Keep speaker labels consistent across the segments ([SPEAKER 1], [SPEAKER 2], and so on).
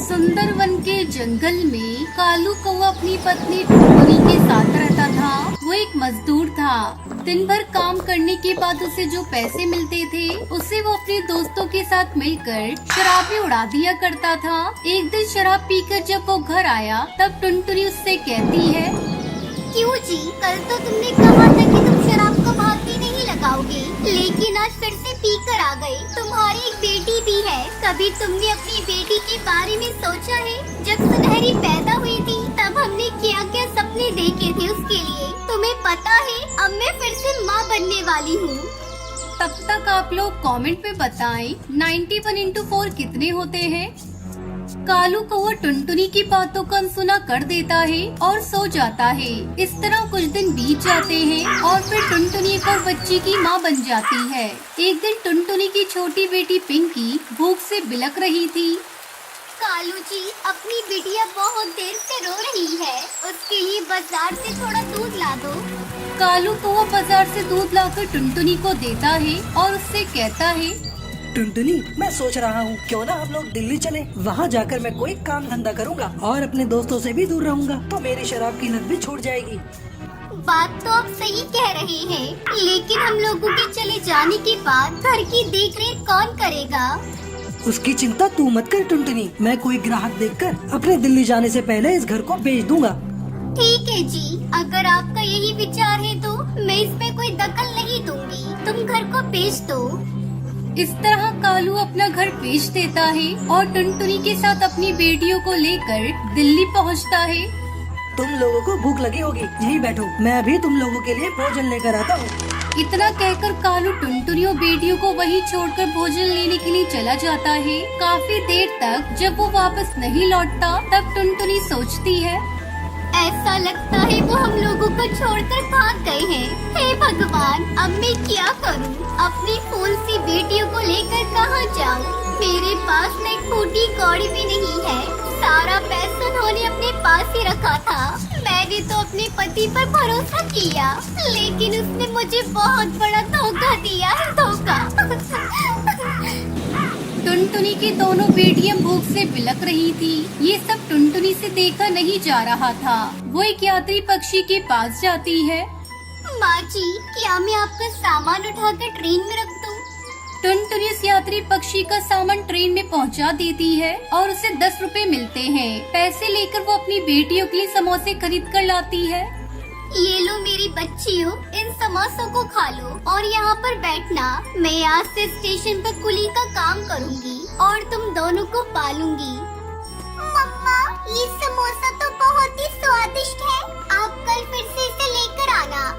[SPEAKER 1] सुंदरवन के जंगल में कालू कौवा अपनी पत्नी टुनटुनी के साथ रहता था। वो एक मजदूर था। दिन भर काम करने के बाद उसे जो पैसे मिलते थे उसे वो अपने दोस्तों के साथ मिलकर शराब में उड़ा दिया करता था। एक दिन शराब पीकर जब वो घर आया तब टुनटुनी उससे कहती है,
[SPEAKER 2] क्यों जी, कल तो तुमने कहा था कि तुम शराब को भाग भी नहीं लगाओगे, लेकिन आज फिर से पी कर आ गए। तुम्हारी एक बेटी भी है, कभी तुमने अपनी बेटी के बारे में सोचा है? जब सुनहरी पैदा हुई थी तब हमने क्या क्या सपने देखे थे उसके लिए। तुम्हें पता है अब मैं फिर से माँ बनने वाली हूँ।
[SPEAKER 1] तब तक आप लोग कमेंट में बताएं 91x4 कितने होते हैं। कालू कौवा टुनटुनी की बातों को अनसुना कर देता है और सो जाता है। इस तरह कुछ दिन बीत जाते हैं और फिर टुनटुनी एक और बच्ची की माँ बन जाती है। एक दिन टुनटुनी की छोटी बेटी पिंकी भूख से बिलख रही थी।
[SPEAKER 2] कालू जी, अपनी बिटिया बहुत देर से रो रही है, उसके लिए बाजार से थोड़ा दूध ला दो।
[SPEAKER 1] कालू कौवा बाजार से दूध लाकर टुनटुनी को देता है और उससे कहता है,
[SPEAKER 3] टुनटुनी, मैं सोच रहा हूँ क्यों ना हम लोग दिल्ली चले। वहाँ जाकर मैं कोई काम धंधा करूँगा और अपने दोस्तों से भी दूर रहूँगा, तो मेरी शराब की लत भी छूट जाएगी।
[SPEAKER 2] बात तो आप सही कह रहे हैं, लेकिन हम लोगों के चले जाने के बाद घर की देखरेख कौन करेगा?
[SPEAKER 3] उसकी चिंता तू मत कर टुनटुनी, मैं कोई ग्राहक देखकर अपने दिल्ली जाने से पहले इस घर को बेच दूंगा।
[SPEAKER 2] ठीक है जी, अगर आपका यही विचार है तो मैं इसमें कोई दखल नहीं दूंगी। तुम घर को बेच दो।
[SPEAKER 1] इस तरह कालू अपना घर बेच देता है और टुनटुनी के साथ अपनी बेटियों को लेकर दिल्ली पहुंचता है।
[SPEAKER 3] तुम लोगों को भूख लगी होगी, यहीं बैठो, मैं अभी तुम लोगों के लिए भोजन लेकर आता हूँ।
[SPEAKER 1] इतना कहकर कालू टुनटुनी और बेटियों को वहीं छोड़कर भोजन लेने के लिए चला जाता है। काफी देर तक जब वो वापस नहीं लौटता तब टुनटुनी सोचती है,
[SPEAKER 2] ऐसा लगता है वो हम लोगों को छोड़कर भाग गए हैं। हे भगवान, अब मैं क्या करूं? अपनी फूल सी बेटियों को लेकर कहां जाऊं? मेरे पास न एक फूटी कौड़ी भी नहीं है। सारा पैसा उन्होंने अपने पास ही रखा था। मैंने तो अपने पति पर भरोसा किया, लेकिन उसने मुझे बहुत बड़ा धोखा दिया है, धोखा।
[SPEAKER 1] टुनटुनी की दोनों बेटियां भूख से बिलख रही थी। ये सब टुनटुनी से देखा नहीं जा रहा था। वो एक यात्री पक्षी के पास जाती है।
[SPEAKER 2] माँ जी, क्या मैं आपका सामान उठाकर ट्रेन में रख दूं?
[SPEAKER 1] टुनटुनी उस यात्री पक्षी का सामान ट्रेन में पहुंचा देती है और उसे 10 रुपए मिलते हैं। पैसे लेकर वो अपनी बेटियों के लिए समोसे खरीद कर लाती है।
[SPEAKER 2] ये लो मेरी बच्चियों, इन समोसों को खा लो और यहाँ पर बैठना। मैं आज से स्टेशन पर कुली का काम करूँगी और तुम दोनों को पालूंगी। मम्मा, ये समोसा तो बहुत ही स्वादिष्ट है। आप कल फिर से इसे लेकर आना।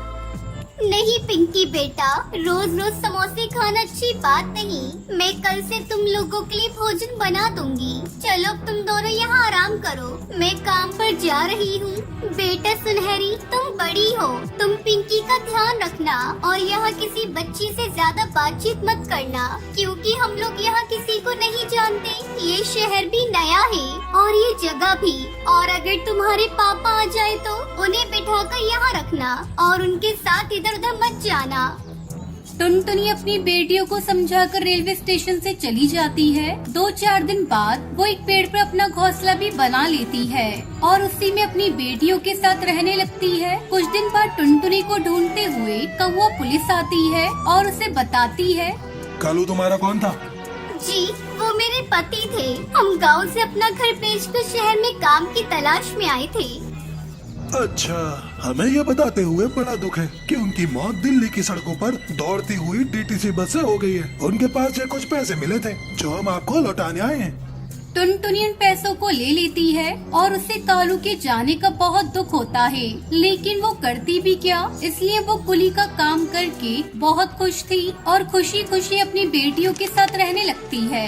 [SPEAKER 2] नहीं पिंकी बेटा, रोज रोज समोसे खाना अच्छी बात नहीं। मैं कल से तुम लोगों के लिए भोजन बना दूंगी। चलो तुम दोनों यहाँ आराम करो, मैं काम पर जा रही हूँ। बेटा सुनहरी, तुम बड़ी हो, तुम पिंकी का ध्यान रखना और यहाँ किसी बच्ची से ज्यादा बातचीत मत करना, क्योंकि हम लोग यहाँ किसी को नहीं जानते। ये शहर भी नया है और ये जगह भी। और अगर तुम्हारे पापा आ जाए तो उन्हें बिठाकर यहाँ रखना और उनके साथ इधर उधर मत जाना।
[SPEAKER 1] टुनटुनी अपनी बेटियों को समझाकर रेलवे स्टेशन से चली जाती है। 2-4 दिन बाद वो एक पेड़ पर अपना घोंसला भी बना लेती है और उसी में अपनी बेटियों के साथ रहने लगती है। कुछ दिन बाद टुनटुनी को ढूंढते हुए कौवा पुलिस आती है और उसे बताती है,
[SPEAKER 4] कालू तुम्हारा कौन था?
[SPEAKER 2] जी, वो मेरे पति थे। हम गांव से अपना घर बेचकर शहर में काम की तलाश में आए थे।
[SPEAKER 4] अच्छा, हमें यह बताते हुए बड़ा दुख है कि उनकी मौत दिल्ली की सड़कों पर दौड़ती हुई डीटीसी बस से हो गई है। उनके पास से कुछ पैसे मिले थे जो हम आपको लौटाने आए हैं।
[SPEAKER 1] टुनटुनी उन पैसों को ले लेती है और उसे कालू के जाने का बहुत दुख होता है, लेकिन वो करती भी क्या, इसलिए वो कुली का काम करके बहुत खुश थी और खुशी खुशी अपनी बेटियों के साथ रहने लगती है।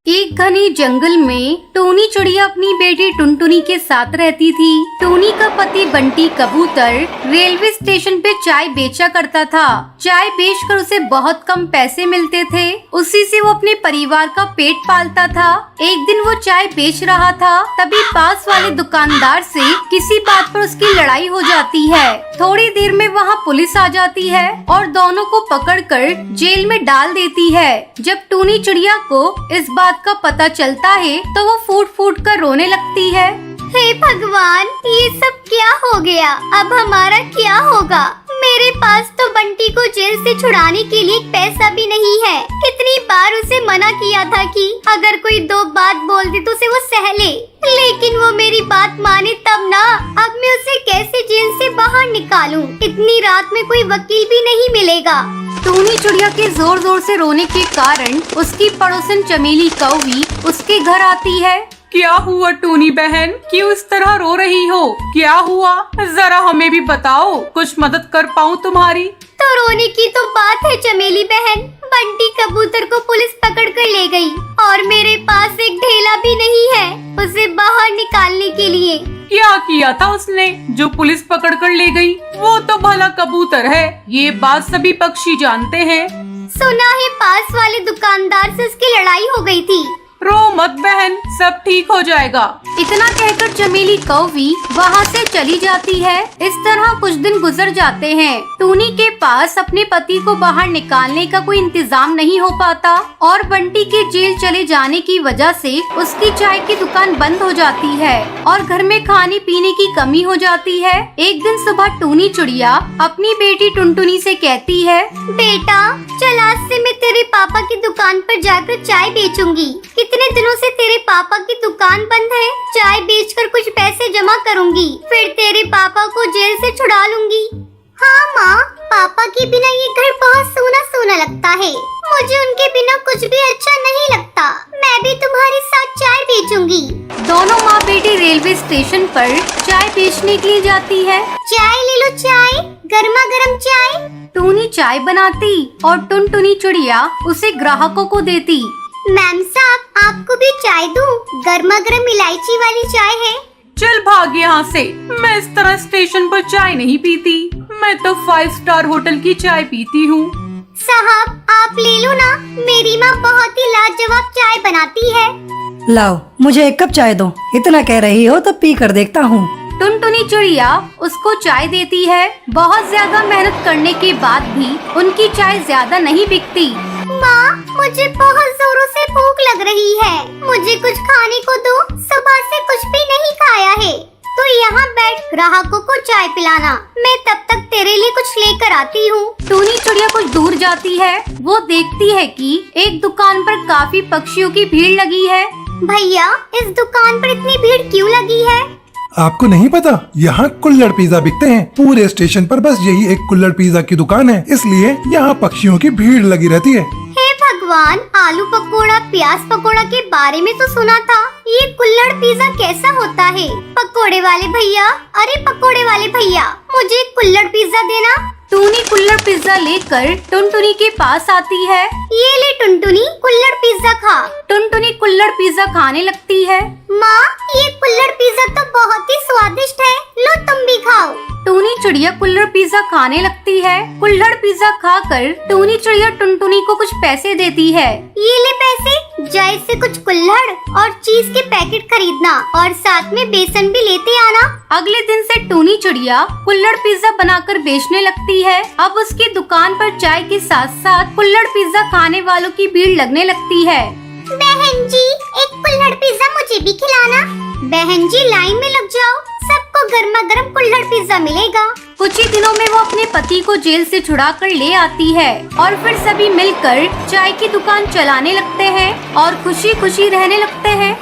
[SPEAKER 1] एक घने जंगल में टोनी चिड़िया अपनी बेटी टुनटुनी के साथ रहती थी। टोनी का पति बंटी कबूतर रेलवे स्टेशन पे चाय बेचा करता था। चाय बेचकर उसे बहुत कम पैसे मिलते थे, उसी से वो अपने परिवार का पेट पालता था। एक दिन वो चाय बेच रहा था, तभी पास वाले दुकानदार से किसी बात पर उसकी लड़ाई हो जाती है। थोड़ी देर में वहाँ पुलिस आ जाती है और दोनों को पकड़कर जेल में डाल देती है। जब टोनी चिड़िया को इस बात बात का पता चलता है तो वो फूट फूट कर रोने लगती है।
[SPEAKER 2] हे भगवान, ये सब क्या हो गया? अब हमारा क्या होगा? मेरे पास तो बंटी को जेल से छुड़ाने के लिए पैसा भी नहीं है। कितनी बार उसे मना किया था कि अगर कोई 2 बात बोल दे तो उसे वो सह ले, लेकिन वो मेरी बात माने तब ना। अब मैं उसे कैसे जेल से बाहर निकालूं? इतनी रात में कोई वकील भी नहीं मिलेगा।
[SPEAKER 1] टूनी चिड़िया के जोर जोर से रोने के कारण उसकी पड़ोसन चमेली कौवी उसके घर आती है।
[SPEAKER 5] क्या हुआ टूनी बहन, क्यों इस तरह रो रही हो? क्या हुआ, जरा हमें भी बताओ, कुछ मदद कर पाऊँ तुम्हारी।
[SPEAKER 2] तो रोने की तो बात है चमेली बहन, बंटी कबूतर को पुलिस पकड़ कर ले गई और मेरे पास एक ढेला भी नहीं है उसे बाहर निकालने के लिए।
[SPEAKER 5] क्या किया था उसने जो पुलिस पकड़ कर ले गई? वो तो भला कबूतर है, ये बात सभी पक्षी जानते हैं।
[SPEAKER 2] सुना है पास वाले दुकानदार से उसकी लड़ाई हो गई थी।
[SPEAKER 5] रो मत बहन, सब ठीक हो जाएगा।
[SPEAKER 1] इतना कहकर चमेली कौवी वहाँ से चली जाती है। इस तरह कुछ दिन गुजर जाते हैं। टूनी के पास अपने पति को बाहर निकालने का कोई इंतजाम नहीं हो पाता और बंटी के जेल चले जाने की वजह से उसकी चाय की दुकान बंद हो जाती है और घर में खाने पीने की कमी हो जाती है। एक दिन सुबह टूनी चिड़िया अपनी बेटी टुनटुनी से कहती है,
[SPEAKER 2] बेटा चल, आज से मैं तेरे पापा की दुकान पर जाकर चाय बेचूंगी। कितने दिनों से तेरे पापा की दुकान बंद है, चाय बेचकर कुछ पैसे जमा करूंगी, फिर तेरे पापा को जेल से छुड़ा लूंगी। हाँ माँ, पापा के बिना ये घर बहुत सूना सूना लगता है। मुझे उनके बिना कुछ भी अच्छा नहीं लगता। मैं भी तुम्हारे साथ चाय बेचूंगी।
[SPEAKER 1] दोनों माँ बेटी रेलवे स्टेशन पर चाय बेचने के लिए जाती है।
[SPEAKER 2] चाय ले लो, चाय, गर्मा गर्म चाय।
[SPEAKER 1] टूनी चाय बनाती और टुनटुनी चिड़िया उसे ग्राहकों को देती।
[SPEAKER 2] मैम साहब, आपको भी चाय दूं? गर्मा गर्म इलायची वाली चाय है।
[SPEAKER 5] चल भाग यहाँ से, मैं इस तरह स्टेशन पर चाय नहीं पीती। मैं तो 5 स्टार होटल की चाय पीती हूँ।
[SPEAKER 2] साहब आप ले लो ना, मेरी माँ बहुत ही लाजवाब चाय बनाती है।
[SPEAKER 3] लाओ मुझे 1 कप चाय दो, इतना कह रही हो तो पी कर देखता हूँ।
[SPEAKER 1] टुनटुनी चिड़िया उसको चाय देती है। बहुत ज्यादा मेहनत करने के बाद भी उनकी चाय ज्यादा नहीं बिकती।
[SPEAKER 2] माँ, मुझे बहुत जोरों से भूख लग रही है, मुझे कुछ खाने को दो, सुबह से कुछ भी नहीं खाया है। तो यहाँ बैठ ग्राहकों को चाय पिलाना, मैं तब तक तेरे लिए कुछ लेकर आती हूँ।
[SPEAKER 1] टूनी चिड़िया कुछ दूर जाती है। वो देखती है कि एक दुकान पर काफी पक्षियों की भीड़ लगी है।
[SPEAKER 2] भैया, इस दुकान पर इतनी भीड़ क्यों लगी है?
[SPEAKER 4] आपको नहीं पता, यहाँ कुल्हड़ पिज्जा बिकते हैं। पूरे स्टेशन पर बस यही एक कुल्हड़ पिज्जा की दुकान है, इसलिए यहाँ पक्षियों की भीड़ लगी रहती है।
[SPEAKER 2] हे भगवान, आलू पकोड़ा, प्याज पकोड़ा के बारे में तो सुना था, ये कुल्हड़ पिज्जा कैसा होता है? पकोड़े वाले भैया, अरे पकोड़े वाले भैया, मुझे कुल्हड़ पिज्जा देना।
[SPEAKER 1] टूनी कुल्हड़ पिज्जा लेकर टुनटुनी के पास आती है।
[SPEAKER 2] ये ले टुनटुनी, कुल्हड़ पिज्जा खा।
[SPEAKER 1] टुनटुनी कुल्हड़ पिज्जा खाने लगती है।
[SPEAKER 2] माँ, ये कुल्हड़ पिज्जा तो बहुत ही स्वादिष्ट है, लो तुम भी खाओ।
[SPEAKER 1] टूनी चिड़िया कुल्हड़ पिज्जा खाने लगती है। कुल्हड़ पिज्जा खाकर टूनी चिड़िया टुनटुनी को कुछ पैसे देती है।
[SPEAKER 2] ये ले पैसे, जा इससे कुछ कुल्हड़ और चीज के पैकेट खरीदना और साथ में बेसन भी लेते आना।
[SPEAKER 1] अगले दिन से टूनी चिड़िया कुल्हड़ पिज्जा बनाकर बेचने लगती है। अब उसकी दुकान पर चाय के साथ साथ कुल्हड़ पिज्जा खाने वालों की भीड़ लगने लगती है।
[SPEAKER 2] बहन जी, एक कुल्हड़ पिज्जा मुझे भी खिलाना। बहन जी लाइन में लग जाओ, सबको गर्मा गर्म कुल्हड़ पिज्जा मिलेगा।
[SPEAKER 1] कुछ ही दिनों में वो अपने पति को जेल से छुड़ा कर ले आती है और फिर सभी मिलकर चाय की दुकान चलाने लगते हैं और खुशी खुशी रहने लगते हैं।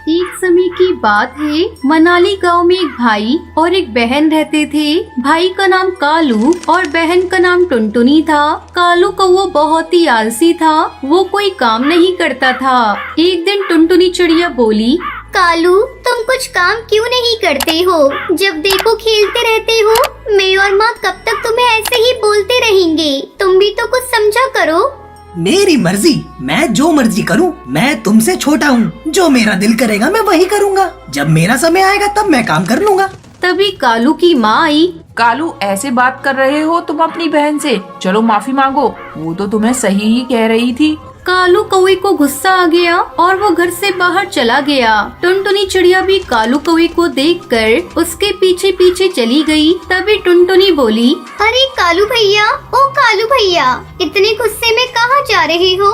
[SPEAKER 1] एक समय की बात है, मनाली गांव में एक भाई और एक बहन रहते थे। भाई का नाम कालू और बहन का नाम टुनटुनी था। कालू कौवा बहुत ही आलसी था, वो कोई काम नहीं करता था। एक दिन टुनटुनी चिड़िया बोली,
[SPEAKER 2] कालू, तुम कुछ काम क्यों नहीं करते हो? जब देखो खेलते रहते हो। मैं और माँ कब तक तुम्हें ऐसे ही बोलते रहेंगे? तुम भी तो कुछ समझा करो।
[SPEAKER 3] मेरी मर्जी, मैं जो मर्जी करूं। मैं तुमसे छोटा हूं, जो मेरा दिल करेगा मैं वही करूंगा। जब मेरा समय आएगा तब मैं काम कर लूंगा।
[SPEAKER 1] तभी कालू की माँ आई।
[SPEAKER 5] कालू, ऐसे बात कर रहे हो तुम अपनी बहन से? चलो माफी मांगो, वो तो तुम्हें सही ही कह रही थी।
[SPEAKER 1] कालू कौवे को गुस्सा आ गया और वो घर से बाहर चला गया। टुनटुनी चिड़िया भी कालू कौवे को देखकर उसके पीछे पीछे चली गई। तभी टुनटुनी बोली,
[SPEAKER 2] अरे कालू भैया, ओ कालू भैया, इतने गुस्से में कहाँ जा रहे हो?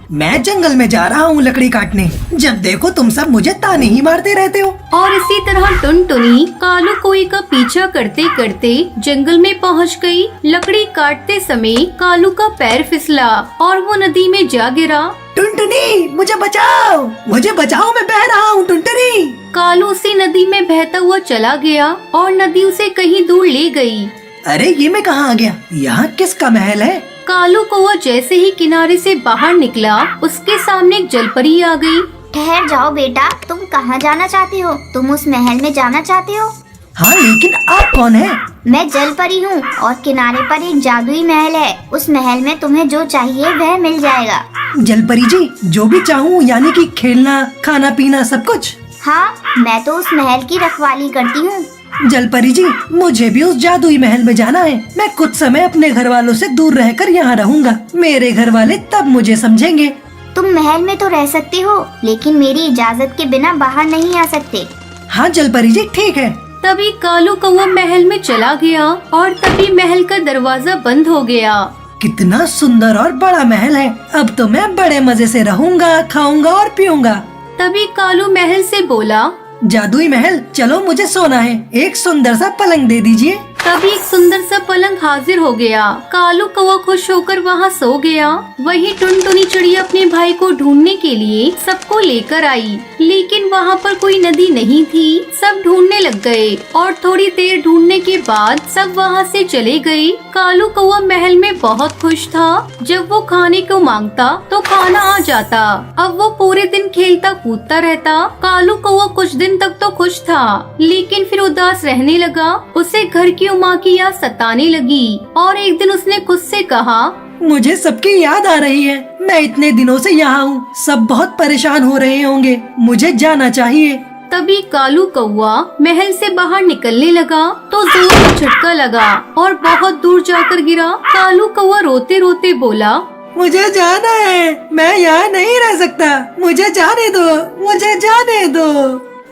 [SPEAKER 3] मैं जंगल में जा रहा हूँ लकड़ी काटने। जब देखो तुम सब मुझे ताने ही मारते रहते हो।
[SPEAKER 1] और इसी तरह टुनटुनी कालू कोई का पीछा करते करते जंगल में पहुंच गई। लकड़ी काटते समय कालू का पैर फिसला और वो नदी में जा गिरा।
[SPEAKER 3] टुनटुनी मुझे बचाओ, मुझे बचाओ, मैं बह रहा हूँ टुनटुनी।
[SPEAKER 1] कालू उसी नदी में बहता हुआ चला गया और नदी उसे कहीं दूर ले गई।
[SPEAKER 3] अरे ये मैं कहाँ आ गया? यहाँ किसका महल है?
[SPEAKER 1] कालू कौवा जैसे ही किनारे से बाहर निकला उसके सामने एक जलपरी आ गई।
[SPEAKER 2] ठहर जाओ बेटा, तुम कहाँ जाना चाहते हो? तुम उस महल में जाना चाहते हो?
[SPEAKER 3] हाँ लेकिन आप कौन है?
[SPEAKER 2] मैं जलपरी हूँ और किनारे पर एक जादुई महल है। उस महल में तुम्हें जो चाहिए वह मिल जाएगा।
[SPEAKER 3] जलपरी जी, जो भी चाहूँ यानी कि खेलना, खाना पीना सब कुछ?
[SPEAKER 2] हाँ, मैं तो उस महल की रखवाली करती हूँ।
[SPEAKER 3] जलपरी जी, मुझे भी उस जादुई महल में जाना है। मैं कुछ समय अपने घर वालों से दूर रहकर यहाँ रहूँगा। मेरे घर वाले तब मुझे समझेंगे।
[SPEAKER 2] तुम महल में तो रह सकते हो, लेकिन मेरी इजाजत के बिना बाहर नहीं आ सकते।
[SPEAKER 3] हाँ जलपरी जी, ठीक है।
[SPEAKER 1] तभी कालू कौवा महल में चला गया और तभी महल का दरवाजा बंद हो गया।
[SPEAKER 3] कितना सुंदर और बड़ा महल है। अब तो मैं बड़े मजे से रहूँगा, खाऊंगा और पीऊंगा।
[SPEAKER 1] तभी कालू महल से बोला,
[SPEAKER 3] जादुई महल, चलो मुझे सोना है। एक सुंदर सा पलंग दे दीजिए।
[SPEAKER 1] तभी एक सुंदर सा पलंग हाजिर हो गया। कालू कौवा खुश होकर वहाँ सो गया। वहीं टुनटुनी चिड़िया अपने भाई को ढूंढने के लिए सबको लेकर आई, लेकिन वहाँ पर कोई नदी नहीं थी। सब ढूंढने लग गए और थोड़ी देर ढूंढने के बाद सब वहाँ से चले गए। कालू कौवा महल में बहुत खुश था। जब वो खाने को मांगता तो खाना आ जाता। अब वो पूरे दिन खेलता कूदता रहता। कालू कौवा कुछ दिन तक तो खुश था, लेकिन फिर उदास रहने लगा। उसे घर की माँ की याद सताने लगी और एक दिन उसने खुद से कहा,
[SPEAKER 3] मुझे सबकी याद आ रही है। मैं इतने दिनों से यहाँ हूँ, सब बहुत परेशान हो रहे होंगे। मुझे जाना चाहिए।
[SPEAKER 1] तभी कालू कौवा महल से बाहर निकलने लगा तो जोर का झटका लगा और बहुत दूर जाकर गिरा। कालू कौवा रोते रोते बोला,
[SPEAKER 3] मुझे जाना है, मैं यहाँ नहीं रह सकता। मुझे जाने दो, मुझे जाने दो।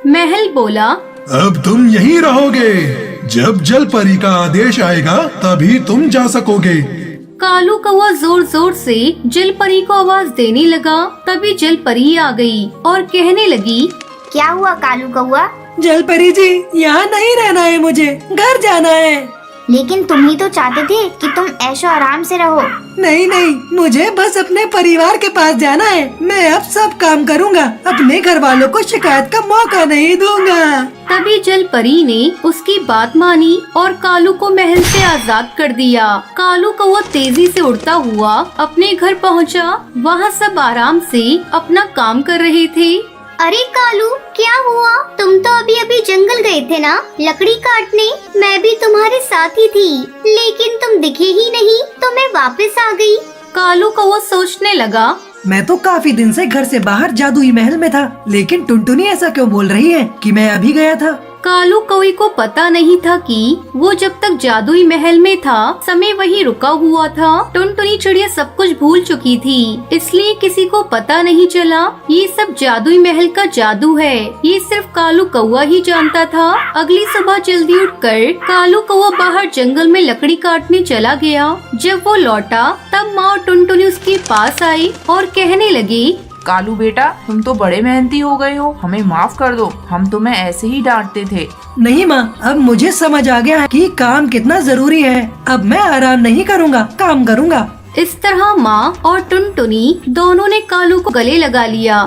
[SPEAKER 1] महल बोला,
[SPEAKER 4] अब तुम यहीं रहोगे। जब जलपरी का आदेश आएगा तभी तुम जा सकोगे।
[SPEAKER 1] कालू कौवा जोर जोर से जलपरी को आवाज देने लगा। तभी जलपरी आ गई और कहने लगी,
[SPEAKER 2] क्या हुआ कालू कौवा?
[SPEAKER 3] जलपरी जी, यहाँ नहीं रहना है, मुझे घर जाना है।
[SPEAKER 2] लेकिन तुम ही तो चाहते थे कि तुम ऐशो आराम से रहो।
[SPEAKER 3] नहीं नहीं, मुझे बस अपने परिवार के पास जाना है। मैं अब सब काम करूँगा, अपने घर वालों को शिकायत का मौका नहीं दूंगा।
[SPEAKER 1] तभी जलपरी ने उसकी बात मानी और कालू को महल से आजाद कर दिया। कालू कौवा तेजी से उड़ता हुआ अपने घर पहुंचा। वहाँ सब आराम से अपना काम कर रहे थे।
[SPEAKER 2] अरे कालू, क्या हुआ? तुम तो अभी अभी जंगल गए थे ना लकड़ी काटने। मैं भी तुम्हारे साथ ही थी, लेकिन तुम दिखे ही नहीं तो मैं वापस आ गई।
[SPEAKER 1] कालू कौवा सोचने लगा,
[SPEAKER 3] मैं तो काफी दिन से घर से बाहर जादुई महल में था, लेकिन टुनटुनी ऐसा क्यों बोल रही है कि मैं अभी गया था?
[SPEAKER 1] कालू कौवे को पता नहीं था कि वो जब तक जादुई महल में था समय वही रुका हुआ था। टुनटुनी चिड़िया सब कुछ भूल चुकी थी, इसलिए किसी को पता नहीं चला ये सब जादुई महल का जादू है। ये सिर्फ कालू कौवा ही जानता था। अगली सुबह जल्दी उठकर कालू कौवा बाहर जंगल में लकड़ी काटने चला गया। जब वो लौटा तब माँ और टुनटुनी उसके पास आई और कहने लगी,
[SPEAKER 6] कालू बेटा, तुम तो बड़े मेहनती हो गए हो, हमें माफ कर दो, हम तुम्हें ऐसे ही डांटते थे।
[SPEAKER 3] नहीं माँ, अब मुझे समझ आ गया है कि काम कितना जरूरी है। अब मैं आराम नहीं करूँगा, काम करूँगा।
[SPEAKER 1] इस तरह माँ और टुनटुनी दोनों ने कालू को गले लगा लिया